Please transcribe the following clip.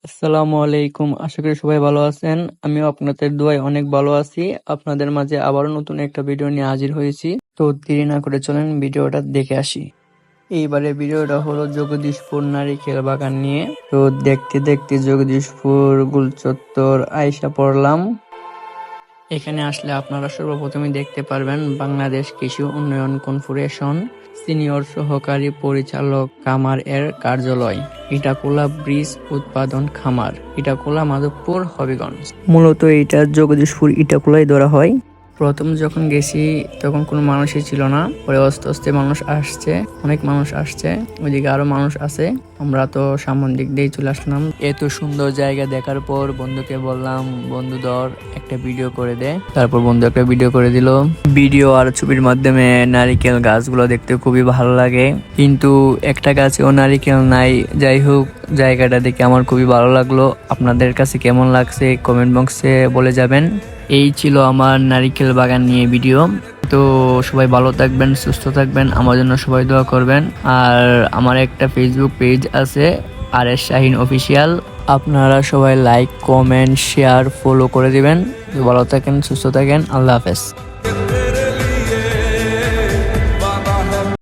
আসসালামু আলাইকুম। আশা করি সবাই ভালো আছেন। আমিও আপনাদের দোয়ায় অনেক ভালো আছি। আপনাদের মাঝে আবারও নতুন একটা ভিডিও নিয়ে হাজির হয়েছি। তো দেরি না করে চলেন ভিডিওটা দেখে আসি। এইবারে ভিডিওটা হলো জগদীশপুর নারিকেল বাগান নিয়ে। তো দেখতে দেখতে জগদীশপুর গুলচত্বর আইসা পড়লাম। এখানে আসলে আপনারা সর্বপ্রথমে দেখতে পারবেন বাংলাদেশ কৃষি উন্নয়ন কর্পোরেশন সিনিয়র সহকারী পরিচালক খামার এর কার্যালয়, ইটাখোলা ব্রিজ উৎপাদন খামার, ইটাখোলা মাধবপুর হবিগঞ্জ। মূলত এটা জগদীশপুর ইটাখোলায় ধরা হয়। প্রথম যখন গেছি তখন কোনো মানুষই ছিল না, পরে আস্তে আস্তে মানুষ আসছে, অনেক মানুষ আসছে, ওইদিকে আরো মানুষ আছে। আমরা তো সামন দিক দিয়ে চলে আসলাম। এত সুন্দর জায়গা দেখার পর বন্ধুকে বললাম, বন্ধু ধর একটা ভিডিও করে দে। তারপর বন্ধু একটা ভিডিও করে দিল। ভিডিও আর ছবির মাধ্যমে নারিকেল গাছগুলো দেখতে খুবই ভালো লাগে, কিন্তু একটা গাছেও নারিকেল নাই। যাই হোক, জায়গাটা দেখে আমার খুবই ভালো লাগলো। আপনাদের কাছে কেমন লাগছে কমেন্ট বক্সে বলে যাবেন। এই ছিল আমার নারিকেল বাগান নিয়ে ভিডিও। তো সবাই ভালো থাকবেন, সুস্থ থাকবেন, আমার জন্য সবাই দোয়া করবেন। আর আমার একটা ফেসবুক পেজ আছে, RS শাহিন অফিসিয়াল। আপনারা সবাই লাইক, কমেন্ট, শেয়ার, ফলো করে দিবেন। ভালো থাকেন, সুস্থ থাকেন, আল্লাহ হাফেজ।